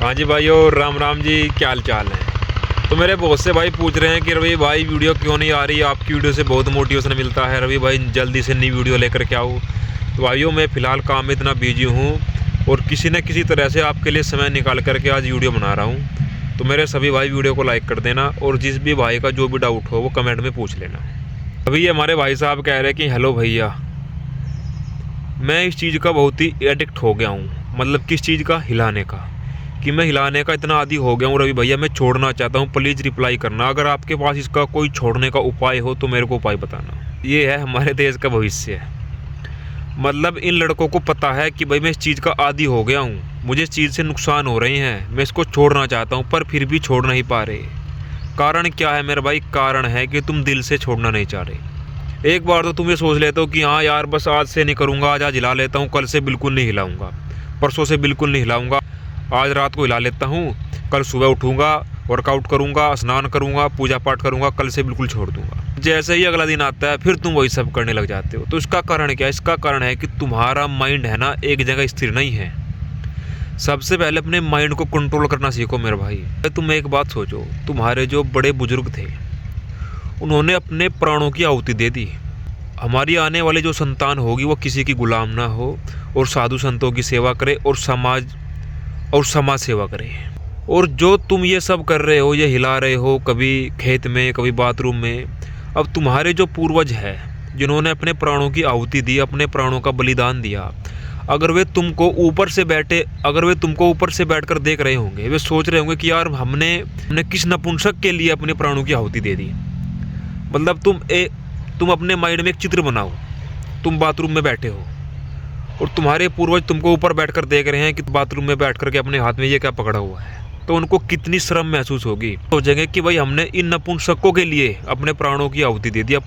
हाँ जी भाइयों, राम राम जी, क्या हाल चाल है। तो मेरे बहुत से भाई पूछ रहे हैं कि रवि भाई वीडियो क्यों नहीं आ रही, आपकी वीडियो से बहुत मोटिवेशन मिलता है, रवि भाई जल्दी से नई वीडियो लेकर के आओ। तो भाइयों मैं फ़िलहाल काम में इतना बिजी हूँ और किसी न किसी तरह से आपके लिए समय निकाल करके आज वीडियो बना रहा हूँ। तो मेरे सभी भाई वीडियो को लाइक कर देना और जिस भी भाई का जो भी डाउट हो वो कमेंट में पूछ लेना। अभी हमारे भाई साहब कह रहे हैं कि हेलो भैया, मैं इस चीज़ का बहुत ही एडिक्ट हो गया हूँ। मतलब किस चीज़ का? हिलाने का। कि मैं हिलाने का इतना आदी हो गया हूँ रवि भैया, मैं छोड़ना चाहता हूँ। प्लीज़ रिप्लाई करना, अगर आपके पास इसका कोई छोड़ने का उपाय हो तो मेरे को उपाय बताना। ये है हमारे देश का भविष्य। मतलब इन लड़कों को पता है कि भाई मैं इस चीज़ का आदी हो गया हूँ, मुझे इस चीज़ से नुकसान हो रहे हैं, मैं इसको छोड़ना चाहता हूँ पर फिर भी छोड़ नहीं पा रहे। कारण क्या है मेरे भाई? कारण है कि तुम दिल से छोड़ना नहीं चाह रहे। एक बार तो तुम ये सोच लेते हो कि हाँ यार बस आज से नहीं करूँगा, आज हिला लेता हूँ, कल से बिल्कुल नहीं हिलाऊंगा, परसों से बिल्कुल नहीं हिलाऊंगा, आज रात को हिला लेता हूँ, कल सुबह उठूँगा, वर्कआउट करूँगा, स्नान करूँगा, पूजा पाठ करूँगा, कल से बिल्कुल छोड़ दूँगा। जैसे ही अगला दिन आता है फिर तुम वही सब करने लग जाते हो। तो इसका कारण क्या है? इसका कारण है कि तुम्हारा माइंड है ना एक जगह स्थिर नहीं है। सबसे पहले अपने माइंड को कंट्रोल करना सीखो मेरे भाई। तुम एक बात सोचो, तुम्हारे जो बड़े बुजुर्ग थे उन्होंने अपने प्राणों की आहुति दे दी। हमारी आने वाली जो संतान होगी वो किसी की गुलाम ना हो और साधु संतों की सेवा करे और समाज सेवा करे। और जो तुम ये सब कर रहे हो, ये हिला रहे हो, कभी खेत में कभी बाथरूम में, अब तुम्हारे जो पूर्वज है जिन्होंने अपने प्राणों की आहुति दी, अपने प्राणों का बलिदान दिया, अगर वे तुमको ऊपर से बैठकर देख रहे होंगे, वे सोच रहे होंगे कि यार हमने किस नपुंसक के लिए अपने प्राणों की आहुति दे दी। मतलब तुम अपने माइंड में एक चित्र बनाओ, तुम बाथरूम में बैठे हो और तुम्हारे पूर्वज तुमको ऊपर बैठकर देख रहे हैं कि बाथरूम में बैठ करके अपने हाथ में ये क्या पकड़ा हुआ है। तो उनको कितनी शर्म महसूस होगी। सोचेंगे कि भाई हमने इन नपुंसकों के लिए अपने प्राणों की आहुति दे दी। अब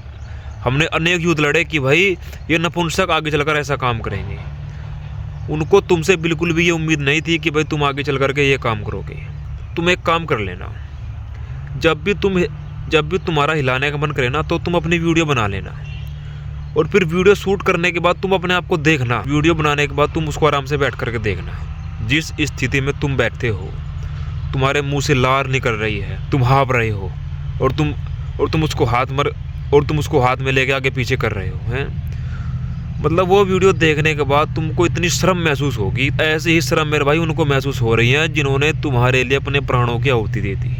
हमने अनेक युद्ध लड़े कि भाई ये नपुंसक आगे चलकर ऐसा काम करेंगे। उनको तुमसे बिल्कुल भी ये उम्मीद नहीं थी कि भाई तुम आगे चल करके ये काम करोगे। तुम एक काम कर लेना, जब भी तुम्हारा हिलाने का मन करे ना तो तुम अपनी वीडियो बना लेना और फिर वीडियो शूट करने के बाद तुम अपने आप को देखना। वीडियो बनाने के बाद तुम उसको आराम से बैठ करके देखना। जिस स्थिति में तुम बैठते हो, तुम्हारे मुंह से लार निकल रही है, तुम हाँफ रहे हो और तुम उसको हाथ में लेके आगे पीछे कर रहे हो हैं। मतलब वो वीडियो देखने के बाद तुमको इतनी शर्म महसूस होगी। ऐसे ही शर्म मेरे भाई उनको महसूस हो रही है जिन्होंने तुम्हारे लिए अपने प्राणों की आहुति दे दी।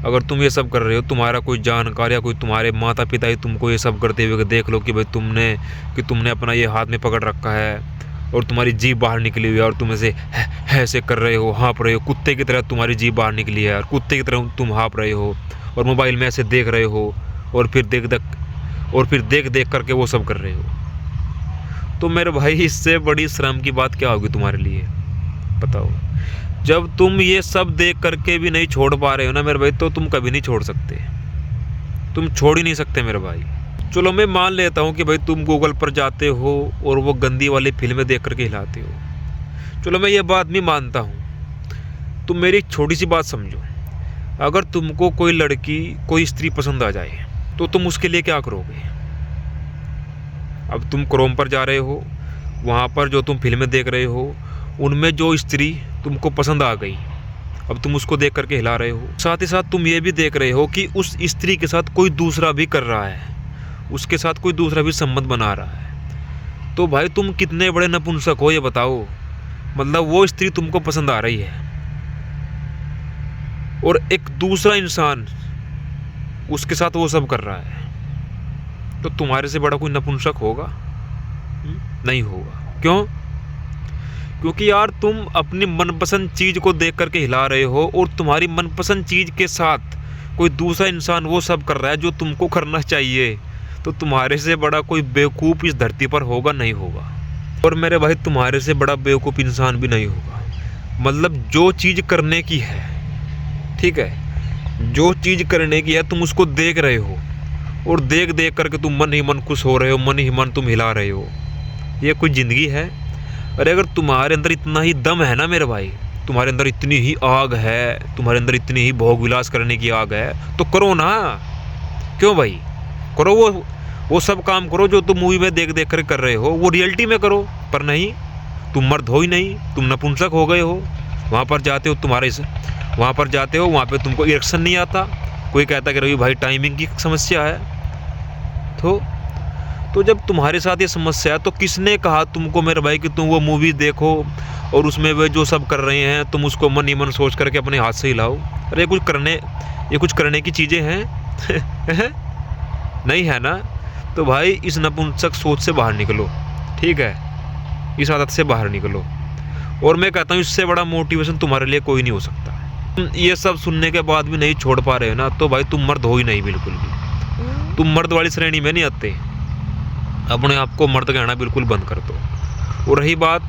अगर तुम ये सब कर रहे हो, तुम्हारा कोई जानकार या कोई तुम्हारे माता पिता ही तुमको ये सब करते हुए देख लो कि भाई तुमने अपना ये हाथ में पकड़ रखा है और तुम्हारी जीभ बाहर निकली हुई है और तुम ऐसे कर रहे हो, हाँप रहे हो, कुत्ते की तरह तुम्हारी जीभ बाहर निकली है और कुत्ते की तरह तुम हाँप रहे हो और मोबाइल में ऐसे देख रहे हो और फिर देख करके वो सब कर रहे हो, तो मेरे भाई इससे बड़ी शर्म की बात क्या होगी तुम्हारे लिए? बताओ। जब तुम ये सब देख करके भी नहीं छोड़ पा रहे हो ना मेरे भाई, तो तुम कभी नहीं छोड़ सकते। तुम छोड़ ही नहीं सकते मेरे भाई। चलो मैं मान लेता हूँ कि भाई तुम गूगल पर जाते हो और वो गंदी वाली फिल्में देख करके हिलाते हो। चलो मैं ये बात भी मानता हूँ। तुम मेरी छोटी सी बात समझो, अगर तुमको कोई लड़की, कोई स्त्री पसंद आ जाए तो तुम उसके लिए क्या करोगे? अब तुम क्रोम पर जा रहे हो, वहाँ पर जो तुम फिल्में देख रहे हो उनमें जो स्त्री तुमको पसंद आ गई, अब तुम उसको देख करके हिला रहे हो। साथ ही साथ तुम ये भी देख रहे हो कि उस स्त्री के साथ कोई दूसरा भी कर रहा है, उसके साथ कोई दूसरा भी संबंध बना रहा है। तो भाई तुम कितने बड़े नपुंसक हो ये बताओ। मतलब वो स्त्री तुमको पसंद आ रही है और एक दूसरा इंसान उसके साथ वो सब कर रहा है, तो तुम्हारे से बड़ा कोई नपुंसक होगा? नहीं होगा। क्यों? क्योंकि यार तुम अपनी मनपसंद चीज़ को देख करके हिला रहे हो और तुम्हारी मनपसंद चीज़ के साथ कोई दूसरा इंसान वो सब कर रहा है जो तुमको करना चाहिए। तो तुम्हारे से बड़ा कोई बेवकूफ़ इस धरती पर होगा? नहीं होगा। और मेरे भाई तुम्हारे से बड़ा बेवकूफ़ इंसान भी नहीं होगा। मतलब जो चीज़ करने की है, ठीक है, जो चीज़ करने की है तुम उसको देख रहे हो और देख करके तुम मन ही मन खुश हो रहे हो, मन ही मन तुम हिला रहे हो। ये कोई ज़िंदगी है? अरे अगर तुम्हारे अंदर इतना ही दम है ना मेरे भाई, तुम्हारे अंदर इतनी ही आग है, तुम्हारे अंदर इतनी ही भोग विलास करने की आग है, तो करो ना। क्यों भाई? करो वो सब काम करो जो तुम मूवी में देख कर रहे हो, वो रियलिटी में करो। पर नहीं, तुम मर्द हो ही नहीं, तुम नपुंसक हो गए हो। वहाँ पर जाते हो वहाँ पर जाते हो, वहाँ पे तुमको इरेक्शन नहीं आता, कोई कहता कि रवि भाई टाइमिंग की समस्या है। तो जब तुम्हारे साथ ये समस्या है तो किसने कहा तुमको मेरे भाई कि तुम वो मूवी देखो और उसमें वे जो सब कर रहे हैं तुम उसको मन ही मन सोच करके अपने हाथ से हिलाओ? अरे ये कुछ करने की चीज़ें हैं नहीं है ना? तो भाई इस नपुंसक सोच से बाहर निकलो, ठीक है, इस आदत से बाहर निकलो। और मैं कहता हूँ इससे बड़ा मोटिवेशन तुम्हारे लिए कोई नहीं हो सकता। ये सब सुनने के बाद भी नहीं छोड़ पा रहे हो ना, तो भाई तुम मर्द हो ही नहीं, बिल्कुल भी तुम मर्द वाली श्रेणी में नहीं आते। अपने आप को मर्द कहना बिल्कुल बंद कर दो। और रही बात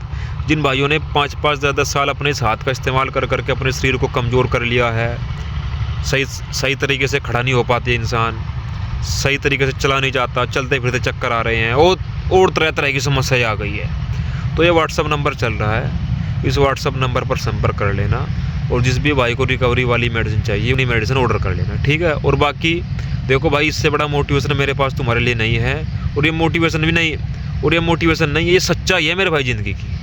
जिन भाइयों ने 5-5 10-10 साल अपने इस हाथ का इस्तेमाल कर करके अपने शरीर को कमज़ोर कर लिया है, सही तरीके से खड़ा नहीं हो पाते इंसान, सही तरीके से चला नहीं जाता, चलते फिरते चक्कर आ रहे हैं और तरह तरह की समस्या आ गई है, तो ये व्हाट्सअप नंबर चल रहा है, इस व्हाट्सअप नंबर पर संपर्क कर लेना और जिस भी भाई को रिकवरी वाली मेडिसिन चाहिए उन्हीं मेडिसिन ऑर्डर कर लेना, ठीक है। और बाकी देखो भाई इससे बड़ा मोटिवेशन मेरे पास तुम्हारे लिए नहीं है, और ये मोटिवेशन नहीं, ये सच्चाई है मेरे भाई ज़िंदगी की।